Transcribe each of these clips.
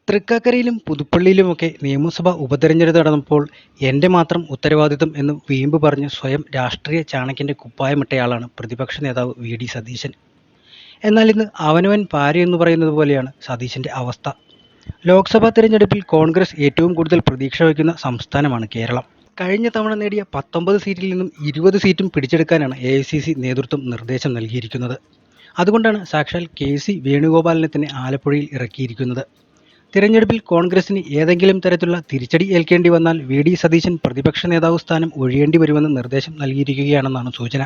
തൃക്കാക്കരയിലും പുതുപ്പള്ളിയിലുമൊക്കെ നിയമസഭാ ഉപതെരഞ്ഞെടുപ്പ് നടന്നപ്പോൾ എൻ്റെ മാത്രം ഉത്തരവാദിത്തം എന്ന് വീമ്പ് പറഞ്ഞ് സ്വയം രാഷ്ട്രീയ ചാണക്യൻ്റെ കുപ്പായമിട്ടയാളാണ് പ്രതിപക്ഷ നേതാവ് വി.ഡി. സതീശൻ. എന്നാൽ ഇന്ന് അവനവൻ പാരയെന്ന് പറയുന്നത് പോലെയാണ് സതീശൻ്റെ അവസ്ഥ. ലോക്സഭാ തെരഞ്ഞെടുപ്പിൽ കോൺഗ്രസ് ഏറ്റവും കൂടുതൽ പ്രതീക്ഷ വയ്ക്കുന്ന സംസ്ഥാനമാണ് കേരളം. കഴിഞ്ഞ തവണ നേടിയ 19 സീറ്റിൽ നിന്നും 20 സീറ്റും പിടിച്ചെടുക്കാനാണ് എ.ഐ.സി.സി നേതൃത്വം നിർദ്ദേശം നൽകിയിരിക്കുന്നത്. അതുകൊണ്ടാണ് സാക്ഷാൽ കെ.സി. വേണുഗോപാലിനെ തന്നെ ആലപ്പുഴയിൽ ഇറക്കിയിരിക്കുന്നത്. തിരഞ്ഞെടുപ്പിൽ കോൺഗ്രസിന് ഏതെങ്കിലും തരത്തിലുള്ള തിരിച്ചടി ഏൽക്കേണ്ടി വന്നാൽ വി.ഡി. സതീശൻ പ്രതിപക്ഷ നേതാവ് സ്ഥാനം ഒഴിയേണ്ടി വരുമെന്ന് നിർദ്ദേശം നൽകിയിരിക്കുകയാണെന്നാണ് സൂചന.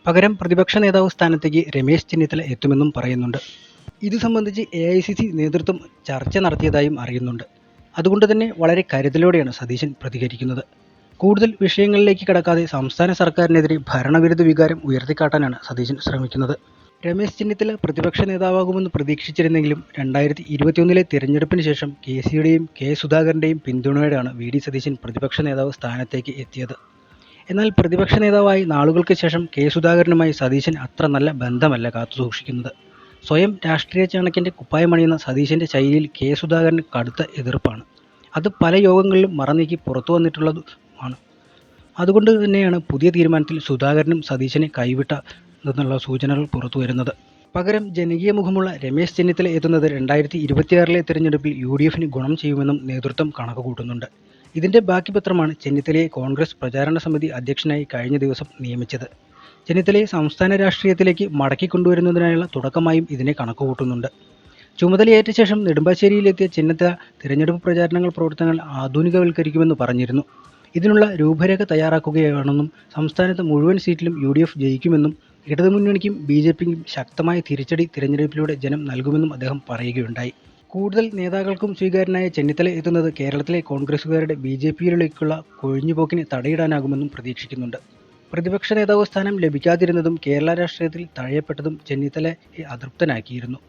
പകരം പ്രതിപക്ഷ നേതാവ് സ്ഥാനത്തേക്ക് രമേശ് ചെന്നിത്തല എത്തുമെന്നും പറയുന്നുണ്ട്. ഇത് സംബന്ധിച്ച് എ.ഐ.സി.സി നേതൃത്വം ചർച്ച നടത്തിയതായും അറിയുന്നുണ്ട്. അതുകൊണ്ട് തന്നെ വളരെ കരുതലോടെയാണ് സതീശൻ പ്രതികരിക്കുന്നത്. കൂടുതൽ വിഷയങ്ങളിലേക്ക് കടക്കാതെ സംസ്ഥാന സർക്കാരിനെതിരെ ഭരണവിരുദ്ധ വികാരം ഉയർത്തിക്കാട്ടാനാണ് സതീശൻ ശ്രമിക്കുന്നത്. രമേശ് ചെന്നിത്തല പ്രതിപക്ഷ നേതാവാകുമെന്ന് പ്രതീക്ഷിച്ചിരുന്നെങ്കിലും 2021 തിരഞ്ഞെടുപ്പിന് ശേഷം കെ.സിയുടെയും കെ. സുധാകരൻ്റെയും പിന്തുണയോടെയാണ് വി.ഡി. സതീശൻ പ്രതിപക്ഷ നേതാവ് സ്ഥാനത്തേക്ക് എത്തിയത്. എന്നാൽ പ്രതിപക്ഷ നേതാവായി നാളുകൾക്ക് ശേഷം കെ. സുധാകരനുമായി സതീശൻ അത്ര നല്ല ബന്ധമല്ല കാത്തുസൂക്ഷിക്കുന്നത്. സ്വയം രാഷ്ട്രീയ ചാണക്യൻ്റെ കുപ്പായമണിയുന്ന സതീശൻ്റെ ശൈലിയിൽ കെ. സുധാകരന് കടുത്ത എതിർപ്പാണ്. അത് പല യോഗങ്ങളിലും മറനീക്കി പുറത്തു വന്നിട്ടുള്ളതുമാണ്. അതുകൊണ്ട് തന്നെയാണ് പുതിയ തീരുമാനത്തിൽ സുധാകരനും സതീശനെ കൈവിട്ടതെന്നുള്ള സൂചനകൾ പുറത്തു വരുന്നത്. പകരം ജനകീയ മുഖമുള്ള രമേശ് ചെന്നിത്തല എത്തുന്നത് 2026 തിരഞ്ഞെടുപ്പിൽ യു.ഡി.എഫിന് ഗുണം ചെയ്യുമെന്നും നേതൃത്വം കണക്കുകൂട്ടുന്നുണ്ട്. ഇതിൻ്റെ ബാക്കി പത്രമാണ് ചെന്നിത്തലയെ കോൺഗ്രസ് പ്രചാരണ സമിതി അധ്യക്ഷനായി കഴിഞ്ഞ ദിവസം നിയമിച്ചത്. ചെന്നിത്തലയെ സംസ്ഥാന രാഷ്ട്രീയത്തിലേക്ക് മടക്കിക്കൊണ്ടുവരുന്നതിനായുള്ള തുടക്കമായും ഇതിനെ കണക്കുകൂട്ടുന്നുണ്ട്. ചുമതലയേറ്റ ശേഷം നെടുമ്പാശ്ശേരിയിലെത്തിയ ചെന്നിത്തല തിരഞ്ഞെടുപ്പ് പ്രവർത്തനങ്ങൾ ആധുനികവൽക്കരിക്കുമെന്ന് പറഞ്ഞിരുന്നു. ഇതിനുള്ള രൂപരേഖ തയ്യാറാക്കുകയാണെന്നും സംസ്ഥാനത്ത് മുഴുവൻ സീറ്റിലും യു.ഡി.എഫ് ജയിക്കുമെന്നും ഇടതുമുന്നണിക്കും ബി.ജെ.പിക്കും ശക്തമായ തിരിച്ചടി തിരഞ്ഞെടുപ്പിലൂടെ ജനം നൽകുമെന്നും അദ്ദേഹം പറയുകയുണ്ടായി. കൂടുതൽ നേതാക്കൾക്കും സ്വീകാര്യനായ ചെന്നിത്തല എത്തുന്നത് കേരളത്തിലെ കോൺഗ്രസുകാരുടെ ബി.ജെ.പിയിലേക്കുള്ള കൊഴിഞ്ഞുപോക്കിന് തടയിടാനാകുമെന്നും പ്രതീക്ഷിക്കുന്നുണ്ട്. പ്രതിപക്ഷ നേതാവ് സ്ഥാനം ലഭിക്കാതിരുന്നതും കേരള രാഷ്ട്രീയത്തിൽ തഴയപ്പെട്ടതും ചെന്നിത്തലയെ അതൃപ്തനാക്കിയിരുന്നു.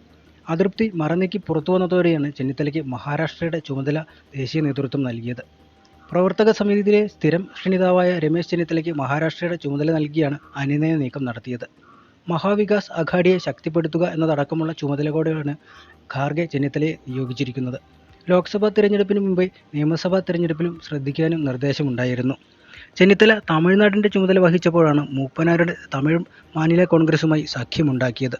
അതൃപ്തി മറനീക്കി പുറത്തുവന്നതോടെയാണ് ചെന്നിത്തലയ്ക്ക് മഹാരാഷ്ട്രയുടെ ചുമതല ദേശീയ നേതൃത്വം നൽകിയത്. പ്രവർത്തക സമിതിയിലെ സ്ഥിരം ക്ഷണിതാവായ രമേശ് ചെന്നിത്തലയ്ക്ക് മഹാരാഷ്ട്രയുടെ ചുമതല നൽകിയാണ് അനുനയ നീക്കം നടത്തിയത്. മഹാവികാസ് അഘാഡിയെ ശക്തിപ്പെടുത്തുക എന്നതടക്കമുള്ള ചുമതലകളോടെയാണ് ഖാർഗെ ചെന്നിത്തലയെ നിയോഗിച്ചിരിക്കുന്നത്. ലോക്സഭാ തിരഞ്ഞെടുപ്പിന് മുമ്പേ നിയമസഭാ തിരഞ്ഞെടുപ്പിലും ശ്രദ്ധിക്കാനും നിർദ്ദേശമുണ്ടായിരുന്നു. ചെന്നിത്തല തമിഴ്നാടിൻ്റെ ചുമതല വഹിച്ചപ്പോഴാണ് മൂപ്പനാരുടെ തമിഴ് മാനില കോൺഗ്രസുമായി സഖ്യമുണ്ടാക്കിയത്.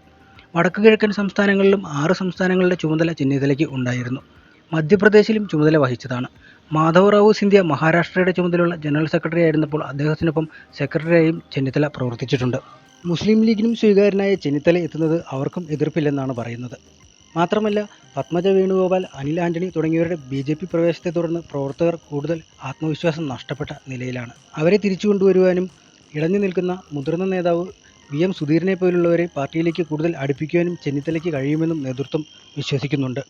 വടക്കുകിഴക്കൻ സംസ്ഥാനങ്ങളിലും 6 സംസ്ഥാനങ്ങളുടെ ചുമതല ചെന്നിത്തലയ്ക്ക് ഉണ്ടായിരുന്നു. മധ്യപ്രദേശിലും ചുമതല വഹിച്ചതാണ്. മാധവറാവു സിന്ധ്യ മഹാരാഷ്ട്രയുടെ ചുമതലയുള്ള ജനറൽ സെക്രട്ടറി ആയിരുന്നപ്പോൾ അദ്ദേഹത്തിനൊപ്പം സെക്രട്ടറിയായും ചെന്നിത്തല പ്രവർത്തിച്ചിട്ടുണ്ട്. മുസ്ലിം ലീഗിനും സ്വീകാര്യനായ ചെന്നിത്തല എത്തുന്നത് അവർക്കും എതിർപ്പില്ലെന്നാണ് പറയുന്നത്. മാത്രമല്ല പത്മജ വേണുഗോപാൽ, അനിൽ ആന്റണി തുടങ്ങിയവരുടെ ബി.ജെ.പി പ്രവേശത്തെ തുടർന്ന് പ്രവർത്തകർ കൂടുതൽ ആത്മവിശ്വാസം നഷ്ടപ്പെട്ട നിലയിലാണ്. അവരെ തിരിച്ചു കൊണ്ടുവരുവാനും ഇടഞ്ഞു നിൽക്കുന്ന മുതിർന്ന നേതാവ് വി.എം. സുധീരനെ പോലുള്ളവരെ പാർട്ടിയിലേക്ക് കൂടുതൽ അടുപ്പിക്കുവാനും ചെന്നിത്തലയ്ക്ക് കഴിയുമെന്നും നേതൃത്വം വിശ്വസിക്കുന്നുണ്ട്.